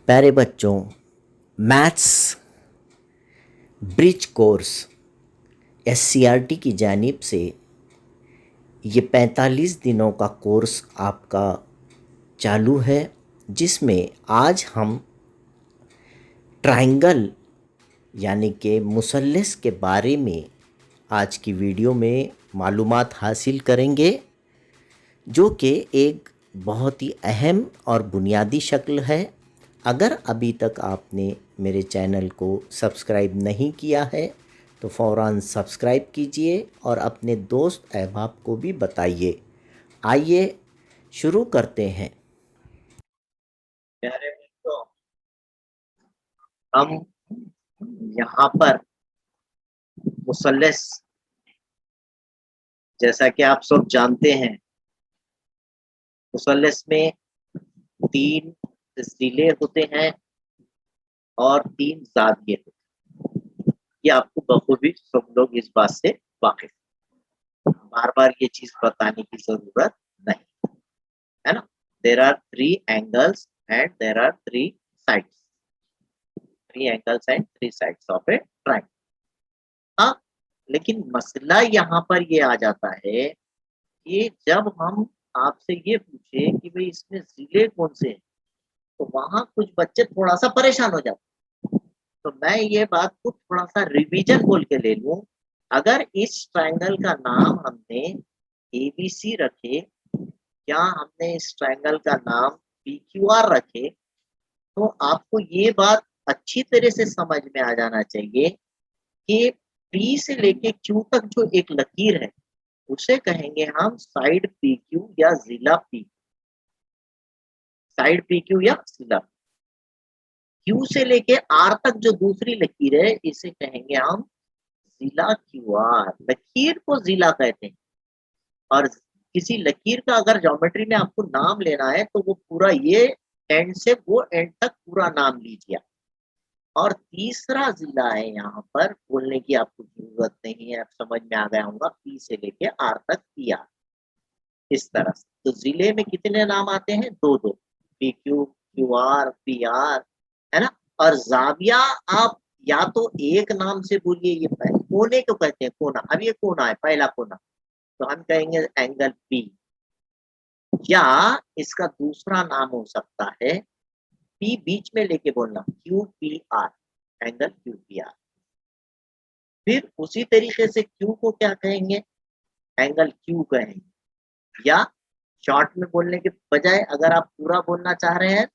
प्यारे बच्चों, maths bridge course SCERT की जानिब से ये 45 दिनों का कोर्स आपका चालू है, जिसमें आज हम ट्रायंगल यानी कि मुसल्लस के बारे में आज की वीडियो में मालूमात हासिल करेंगे, जो कि एक बहुत ही अहम और बुनियादी शक्ल है। अगर अभी तक आपने मेरे चैनल को सब्सक्राइब नहीं किया है तो फ़ौरन सब्सक्राइब कीजिए और अपने दोस्त अहबाब को भी बताइए। आइए शुरू करते हैं। प्यारे मित्रों, हम यहाँ पर मुसल्लस, जैसा कि आप सब जानते हैं, मुसल्लस में 3 ज़िले होते हैं और 3 ज़ाविये होते हैं। ये आपको बखूबी सब लोग इस बात से वाकिफ हैं। बार बार ये चीज बताने की जरूरत नहीं है ना। There are 3 angles and there are 3 sides, 3 angles and 3 sides of a triangle. हाँ, लेकिन मसला यहाँ पर ये आ जाता है कि जब हम आपसे ये पूछे कि भाई इसमें जिले कौन से हैं, तो वहां कुछ बच्चे थोड़ा सा परेशान हो जाते हैं। तो मैं ये बात को थोड़ा सा रिवीजन बोल के ले लूं। अगर इस ट्रायंगल का नाम हमने एबीसी रखे या हमने इस ट्रायंगल का नाम पीक्यूआर रखे, तो आपको ये बात अच्छी तरह से समझ में आ जाना चाहिए कि पी से लेके क्यू तक जो एक लकीर है उसे कहेंगे हम साइड पी क्यू या जिला पी, साइड पी क्यू या जिला। क्यू से लेके आर तक जो दूसरी लकीर है इसे कहेंगे हम जिला क्यू आर। लकीर को जिला कहते हैं। और किसी लकीर का अगर ज्योमेट्री में आपको नाम लेना है तो वो पूरा ये एंड से वो एंड तक पूरा नाम लीजिए। और तीसरा जिला है, यहाँ पर बोलने की आपको जरूरत नहीं है, आप समझ में आ गया होगा, पी से लेके आर तक पी आर, इस तरह से। तो जिले में कितने नाम आते हैं? 2-2, P Q, Q R, P R, है ना। और जाविया आप या तो एक नाम से बोलिए, ये कोने को कहते हैं कोना। अब ये कोना है, पहला कोना, तो हम कहेंगे एंगल पी, या इसका दूसरा नाम हो सकता है पी बीच में लेके बोलना, Q P R, angle Q P R. फिर उसी तरीके से क्यू को क्या कहेंगे? एंगल क्यू कहेंगे। या शॉर्ट में बोलने के बजाय अगर आप पूरा बोलना चाह रहे हैं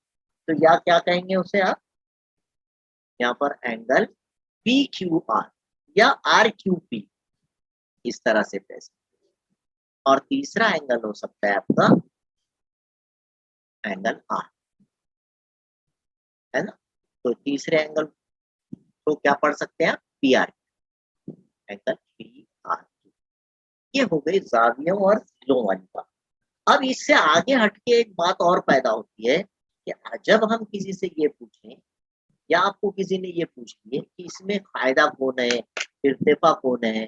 तो या क्या कहेंगे उसे आप? यहाँ पर एंगल पी क्यू आर या आर क्यू पी, इस तरह से कह सकते। और तीसरा एंगल हो सकता है आपका एंगल आर, है ना। तो तीसरे एंगल तो क्या पढ़ सकते हैं? P R, angle P R. ये हो गई जावियों और जिलों वाली बात। अब इससे आगे हटके एक बात और पैदा होती है कि जब हम किसी से ये पूछें या आपको किसी ने ये पूछ लिया कि इसमें फायदा कौन है, इर्तिफा कौन है,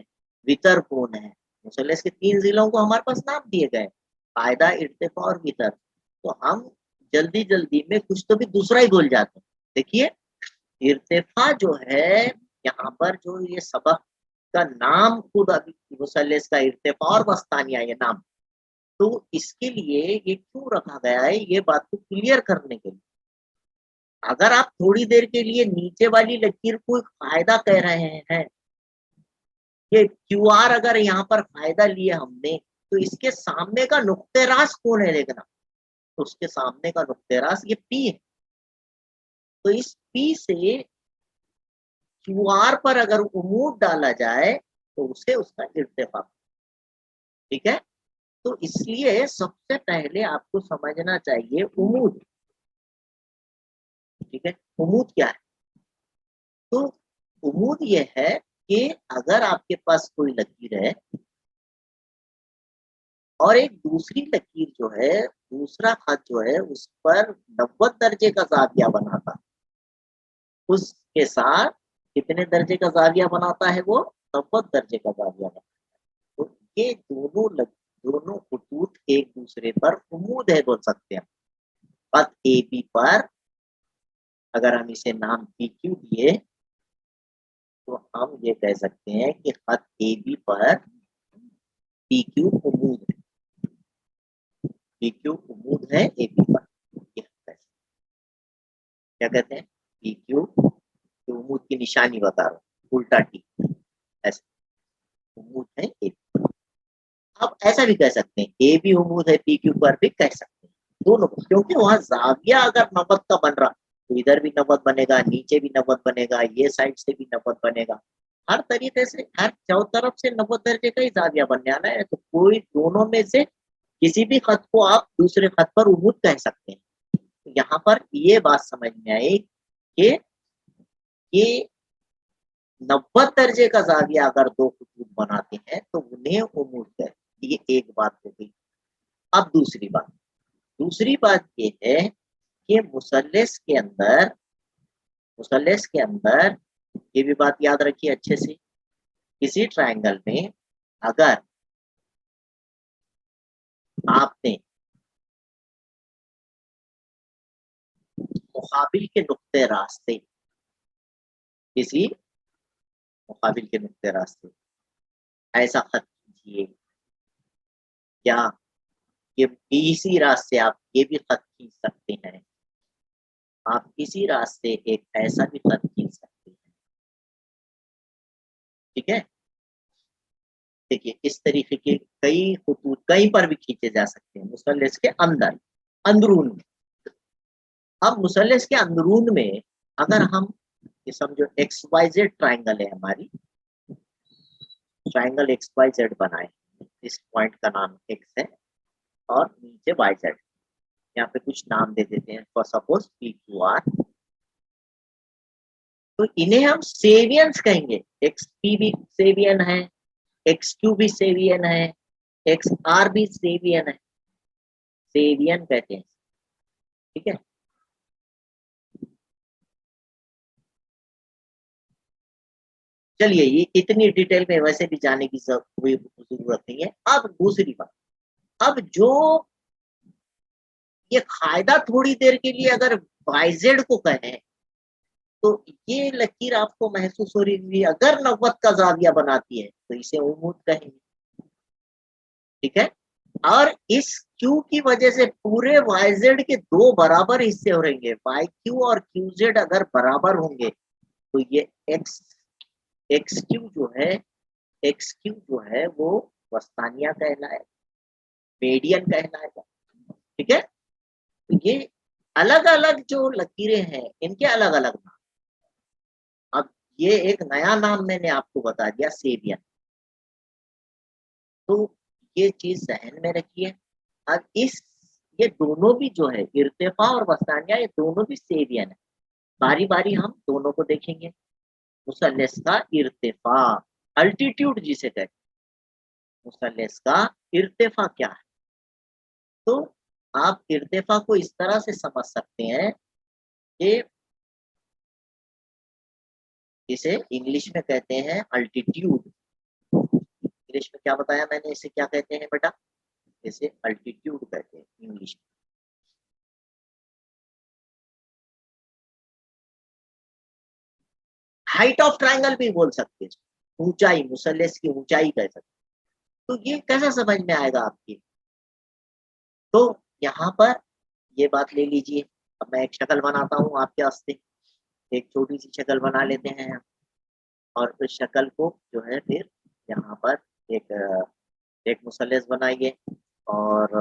वितर कौन है। मुसल्लस के 3 जिलों को हमारे पास नाम दिए गए, फायदा, इर्तिफा और वितर। तो हम जल्दी जल्दी में कुछ तो भी दूसरा ही बोल जाते हैं। देखिए, इर्तिफा जो है, यहाँ पर जो ये सबक का नाम खुद अभी मुसल्लस का इर्तिफा और वस्तानिया, ये नाम, तो इसके लिए ये क्यों रखा गया है, ये बात को क्लियर करने के लिए। अगर आप थोड़ी देर के लिए नीचे वाली लकीर को फायदा कह रहे हैं, ये क्यू आर अगर यहाँ पर फायदा लिया हमने, तो इसके सामने का नुक्ते रास कौन है देखना। तो उसके सामने का नुक्ते रास ये पी है। तो इस पी से क्यू आर पर अगर उमूद डाला जाए तो उसे उसका इर्तिफा, ठीक है। तो इसलिए सबसे पहले आपको समझना चाहिए उमूद, ठीक है। उमूद क्या है? तो उमूद यह है कि अगर आपके पास कोई लकीर है और एक दूसरी लकीर जो है, दूसरा खत जो है, उस पर 90 दर्जे का जाविया बनाता, उसके साथ कितने दर्जे का जाविया बनाता है वो? 90 दर्जे का जाविया बनाता है। तो ये दोनों खतूत एक दूसरे पर उमूद है बोल सकते हैं। खत ए बी पर अगर हम इसे नाम पी क्यू दिए तो हम ये कह सकते हैं कि खत ए बी पर पी क्यू उमूद है, पी क्यू उमूद है ए बी पर। क्या कहते हैं, पी क्यू उमूद की निशानी बता रहा हूँ, उल्टा टी, ऐसे उमूद है ए बी। अब ऐसा भी कह सकते हैं ए बी उमूद है पी क्यू पर भी कह सकते हैं, दोनों, क्योंकि वहां जाविया अगर नवत का बन रहा तो इधर भी नवत बनेगा, नीचे भी नवत बनेगा, ये साइड से भी नवत बनेगा, हर तरीके से हर चारों तरफ से नवत दर्जे का ही जाविया बनने आना है। तो कोई दोनों में से किसी भी खत को आप दूसरे खत पर उमूद कह सकते हैं। तो यहाँ पर ये बात समझ में आई कि ये 90 दर्जे का जाविया अगर दो खतूत बनाते हैं तो उन्हें उमूद कहे, ये एक बात हो गई। अब दूसरी बात ये है कि मुसल्लस के अंदर ये भी बात याद रखिए अच्छे से, किसी ट्रायंगल में अगर आपने मुकाबिल के नुक्ते रास्ते, किसी मुकाबिल के नुक्ते रास्ते ऐसा खत कीजिए, या ये इसी रास्ते आप ये भी खत खींच सकते हैं, आप इसी रास्ते एक ऐसा भी खत खींच सकते हैं। ठीक है, देखिए इस तरीके के कई खतूत कहीं पर भी खींचे जा सकते हैं मुसल्लस के अंदर, अंदरून में। अब मुसल्लस के अंदरून में अगर हम ये समझो एक्स वाई जेड ट्राइंगल है हमारी, ट्राइंगल एक्स वाई जेड बनाए, इस पॉइंट का नाम एक्स है और नीचे वाई जेड, यहाँ पे कुछ नाम दे देते हैं, for suppose P Q R. तो इन्हें हम सेवियंस कहेंगे, एक्स पी भी सेवियन है, एक्स क्यू भी सेवियन है, एक्स आर भी सेवियन है, सेवियन कहते हैं। ठीक है, चलिए ये इतनी डिटेल में वैसे भी जाने की जरूरत नहीं है। अब दूसरी बात, अब जो ये कायदा थोड़ी देर के लिए अगर वाइजेड को कहें तो ये लकीर आपको महसूस हो रही हुई अगर नव्वत का जाविया बनाती है तो इसे उमूद कहेंगे। ठीक है, और इस क्यू की वजह से पूरे वाईजेड के दो बराबर हिस्से हो रहेंगे, वाई क्यू और क्यू जेड अगर बराबर होंगे तो ये एक्स एक्स क्यू जो है वो वस्तानिया कहलाए, मीडियन कहलाएगा। ठीक है, तो ये अलग अलग जो लकीरें हैं इनके अलग अलग नाम। अब ये एक नया नाम मैंने आपको बता दिया, सेवियन। तो ये चीज जहन में रखिए। अब ये दोनों भी जो है इर्तिफा और वस्तानिया, ये दोनों भी सेवियन है। बारी बारी हम दोनों को देखेंगे। मुसल्लस का इर्तिफा, अल्टीट्यूड जिसे कहते हैं, मुसल्लस का इर्तिफा क्या है? तो आप इर्तिफा को इस तरह से समझ सकते हैं कि इसे इंग्लिश में कहते हैं अल्टीट्यूड। इंग्लिश में क्या बताया मैंने, इसे क्या कहते हैं बेटा? इसे अल्टीट्यूड कहते हैं इंग्लिश में। हाइट ऑफ ट्रायंगल भी बोल सकते हैं, ऊंचाई, मुसल्लस की ऊंचाई कह सकते हैं। तो ये कैसा समझ में आएगा आपकी? तो यहाँ पर ये बात ले लीजिए। अब मैं एक शक्ल बनाता हूँ आपके वास्ते, एक छोटी सी शक्ल बना लेते हैं और उस शक्ल को जो है फिर यहाँ पर एक एक मुसल्लस बनाइए। और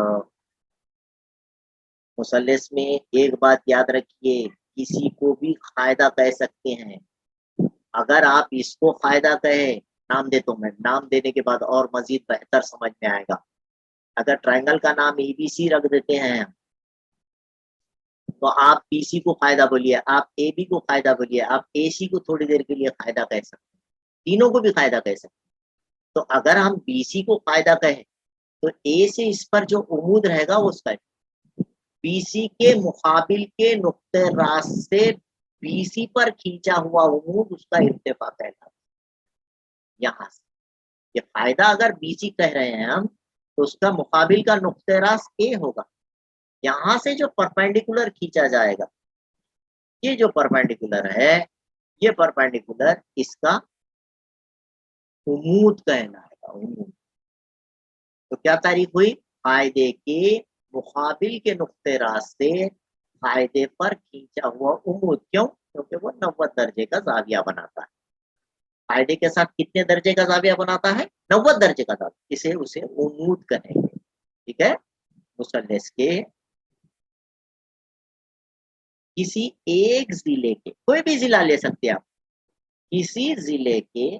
मुसल्लस में एक बात याद रखिए, किसी को भी कायदा कह सकते हैं। अगर आप इसको कायदा कहे, नाम दे तो मैं नाम देने के बाद और मजीद बेहतर समझ में आएगा। अगर ट्रायंगल का नाम एबीसी रख देते हैं तो आप बीसी को फायदा बोलिए, आप ए बी को फायदा बोलिए, आप ए सी को थोड़ी देर के लिए फायदा कह सकते हैं, तीनों को भी फायदा कह सकते हैं। तो अगर हम बीसी को फायदा कहें तो ए से इस पर जो उमूद रहेगा वो उसका, बीसी के मुकाबिल के नुक्ते रास से बीसी पर खींचा हुआ उमूद उसका इर्तिफा कहलाता है। यहाँ से ये फायदा अगर बीसी कह रहे हैं हम तो उसका मुकाबिल का नुक्ते रास ए होगा, यहाँ से जो परपेंडिकुलर खींचा जाएगा ये जो परपेंडिकुलर है, ये परपेंडिकुलर इसका उमूद कहलाएगा, उमूद। तो क्या तारीख हुई? फायदे के मुकाबिल के नुक्ते रास से फायदे पर खींचा हुआ उमूद। क्यों? क्योंकि वो 90 दर्जे का जाविया बनाता है। फायदे के साथ कितने दर्जे का जाविया बनाता है? 90 दर्जे का जाविया। इसे उसे उमूद कहेंगे। ठीक है। मुसल्लस के किसी एक जिले के, कोई भी जिला ले सकते हैं आप, किसी जिले के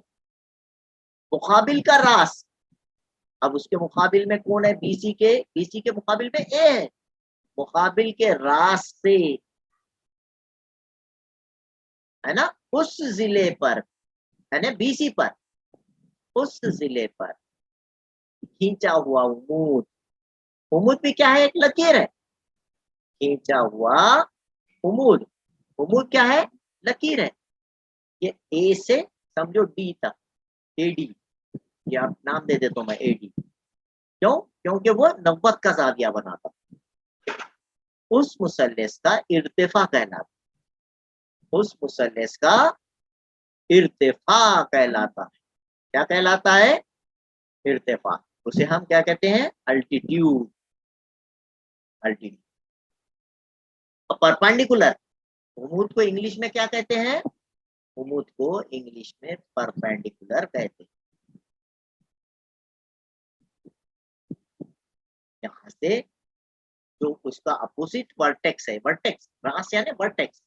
मुकाबिल का रास। अब उसके मुकाबिल में कौन है? बीसी के मुकाबिल में ए है। मुकाबिल के रास से, है ना, उस जिले पर, है ना, बीसी पर, उस जिले पर खींचा हुआ उमूद। उमूद भी क्या है? एक लकीर है। खींचा हुआ उमूद, उमूद क्या है? लकीर है। ये ए से समझो डी तक, एडी, ये आप नाम दे देता हूं मैं एडी। क्यों? क्योंकि वो 90 का जाविया बनाता, उस मुसल्लस का इर्तिफा कहलाता, उस मुसल्लस का इर्तिफा कहलाता है। क्या कहलाता है? इर्तिफा। उसे हम क्या कहते हैं? अल्टीट्यूड। अल्टीट्यूड। परपेंडिकुलर, उमूद को इंग्लिश में क्या कहते हैं? उमूद को इंग्लिश में परपेंडिकुलर कहते हैं। यहाँ से जो उसका अपोजिट वर्टेक्स है, वर्टेक्स रास यानी वर्टेक्स,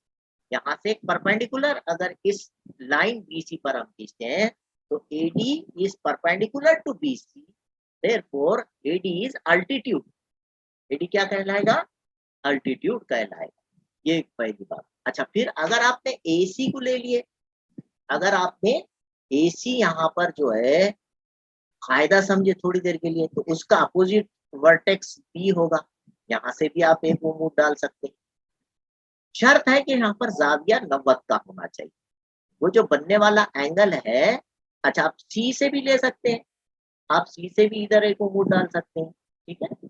यहाँ से एक परपेंडिकुलर अगर इस लाइन बीसी पर हम खींचते हैं तो AD is perpendicular to BC, therefore AD is altitude. AD क्या कहलाएगा? अल्टीट्यूड कहलाएगा। ये पहली बात। अच्छा, फिर अगर आपने एसी को ले लिए, अगर आपने एसी यहाँ पर जो है फायदा समझे थोड़ी देर के लिए, तो उसका अपोजिट वर्टेक्स बी होगा। यहाँ से भी आप एक उमूद डाल सकते हैं। शर्त है कि यहाँ पर जाविया 90 का होना चाहिए। वो जो बनने वाला एंगल है, अच्छा आप सी से भी ले सकते हैं, आप सी से भी इधर एक उमूद डाल सकते हैं। ठीक है।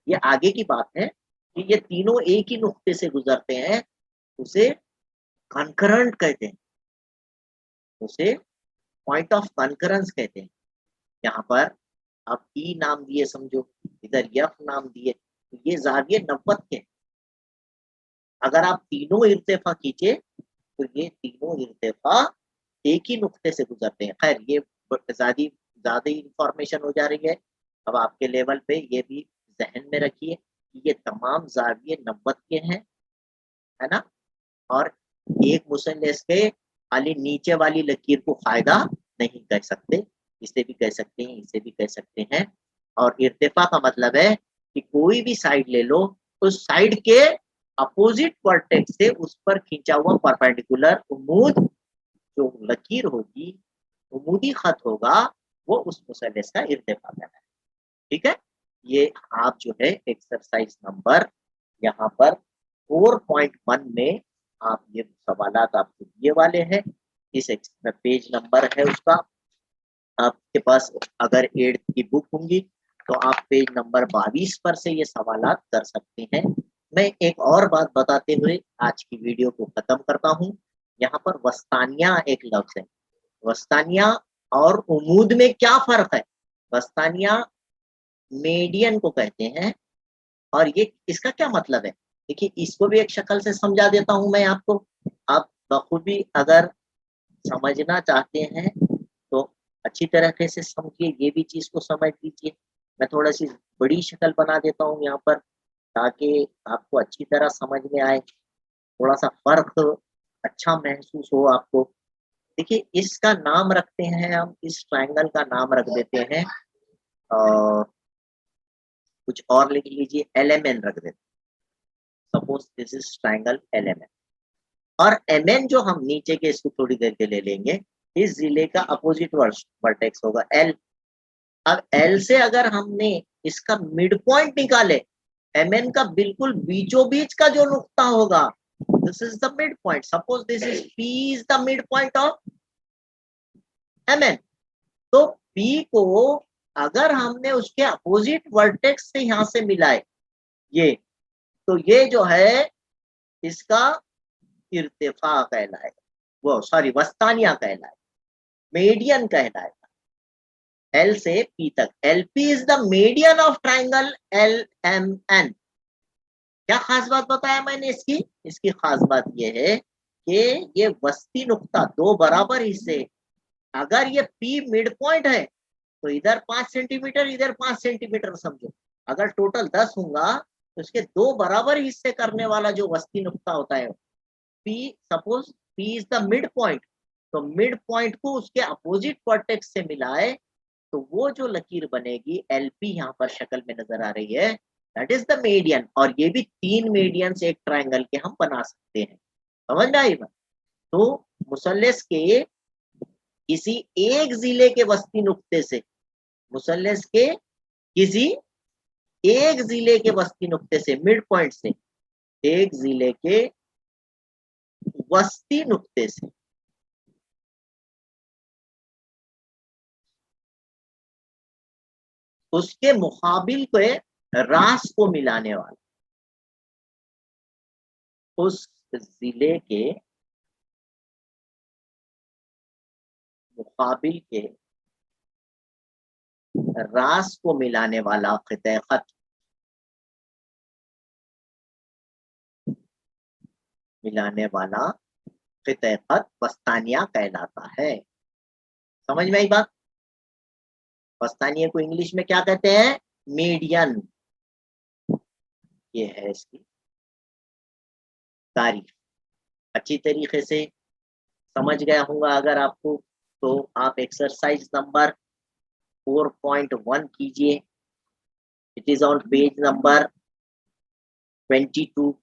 ये आगे की बात है कि ये तीनों एक ही नुक्ते से गुजरते हैं, उसे कॉन्करेंट कहते हैं, उसे पॉइंट ऑफ कॉन्करेंस कहते हैं। यहाँ पर आप ई नाम दिए समझो, इधर एफ नाम दिए, तो ये जाविये 90 के। अगर आप तीनों इर्तिफा खींचे तो ये तीनों इर्तिफा एक ही नुक्ते से गुजरते हैं। खैर ये ज्यादा इंफॉर्मेशन हो जा रही है, अब आपके लेवल पे ये भी जहन में रखिए कि ये तमाम जाविये 90 के हैं, है ना। और एक मुसल्लस के खाली नीचे वाली लकीर को फायदा नहीं कह सकते, इसे भी कह सकते हैं, इसे भी कह सकते हैं। और इर्तिफा का मतलब है कि कोई भी साइड ले लो, उस साइड के अपोजिट वर्टेक्स से उस पर खींचा हुआ परपेंडिकुलर उमूद जो लकीर होगी, उमूदी खत होगा, वो उस मुसल्लस का इर्तिफा कहलाता है। ठीक है। ये आप जो है एक्सरसाइज नंबर यहाँ पर 4.1 में आप ये सवालात आपको दिए वाले हैं। इस पेज नंबर है उसका, आपके पास अगर 8th की बुक होंगी तो आप पेज नंबर 22 पर से ये सवालात कर सकते हैं। मैं एक और बात बताते हुए आज की वीडियो को खत्म करता हूँ। यहाँ पर वस्तानिया एक लफ्ज है। वस्तानिया और उमूद में क्या फर्क है? वस्तानिया मीडियन को कहते हैं, और ये इसका क्या मतलब है? देखिए, इसको भी एक शक्ल से समझा देता हूं मैं आपको। आप बखूबी अगर समझना चाहते हैं तो अच्छी तरीके से समझिए, ये भी चीज को समझ लीजिए। मैं थोड़ा सी बड़ी शक्ल बना देता हूँ यहाँ पर ताकि आपको अच्छी तरह समझ में आए, थोड़ा सा फर्क अच्छा महसूस हो आपको। देखिए, इसका नाम रखते हैं हम, इस ट्रायंगल का नाम रख देते हैं कुछ और लिख लीजिए, LMN रख देते हैं। Suppose this is triangle LMN, और MN जो हम नीचे के इसको थोड़ी देर के ले लेंगे, इस जिले का अपोजिट वर्टेक्स होगा L। अब L से अगर हमने इसका मिड पॉइंट निकाले, MN का बिल्कुल बीचों बीच का जो नुक्ता होगा, this is the mid point. Suppose this is P is the mid point of MN। तो P को अगर हमने उसके अपोजिट वर्टेक्स से यहां से मिलाए ये, तो ये जो है इसका इर्तिफा कहलाएगा, वो सॉरी वस्तानिया कहलाएगा, मीडियन कहलाएगा। एल से पी तक, LP is the median of triangle L M N. क्या खास बात बताया मैंने इसकी? इसकी खास बात यह है कि ये वस्ती नुक्ता दो बराबर हिस्से, अगर ये पी मिड पॉइंट है तो इधर 5 सेंटीमीटर इधर 5 सेंटीमीटर समझो, अगर टोटल 10 होगा तो इसके दो बराबर हिस्से करने वाला जो वस्ती नुक्ता होता है P, suppose P is the mid point, तो मिड पॉइंट को उसके अपोजिट वर्टेक्स से मिलाए तो वो जो लकीर बनेगी एलपी यहाँ पर शक्ल में नजर आ रही है, दैट इज द मीडियन। और ये भी 3 मीडियंस एक ट्रायंगल के हम बना सकते हैं, समझ में आई बात? तो मुसल्लस के किसी एक जिले के वस्ती नुक्ते से, मुसल्लस के किसी एक जिले के वस्ती नुक्ते से, मिड पॉइंट से, एक जिले के वस्ती नुक्ते से उसके मुकाबिल के रास को मिलाने वाला, उस जिले के मुकाबिल के रास को मिलाने वाला खिते खत मिलाने वाला खिते खत वस्तानिया कहलाता है। समझ में आई बात? वस्तानिया को इंग्लिश में क्या कहते हैं? मीडियन। ये है इसकी तारीफ। अच्छी तरीके से समझ गया होगा अगर आपको, तो आप एक्सरसाइज नंबर 4.1 कीजिए। It is on page number 22।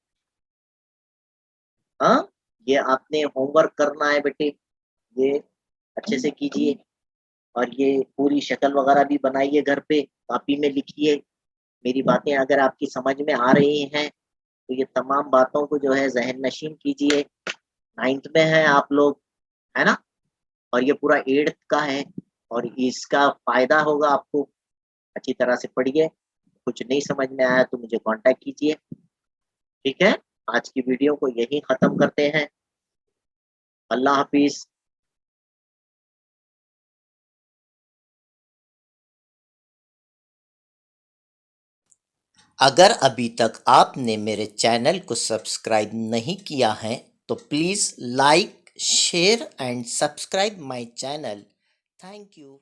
हाँ, ये आपने होमवर्क करना है बेटे, ये अच्छे से कीजिए और ये पूरी शक्ल वगैरह भी बनाइए, घर पे कॉपी में लिखिए। मेरी बातें अगर आपकी समझ में आ रही हैं तो ये तमाम बातों को जो है जहन नशीन कीजिए। 9th में है आप लोग, है ना? और ये पूरा 8th का है और इसका फायदा होगा आपको। अच्छी तरह से पढ़िए, कुछ नहीं समझ में आया तो मुझे कांटेक्ट कीजिए, ठीक है? आज की वीडियो को यहीं खत्म करते हैं। अल्लाह हाफिज। अगर अभी तक आपने मेरे चैनल को सब्सक्राइब नहीं किया है तो please like, share and subscribe my channel. Thank you.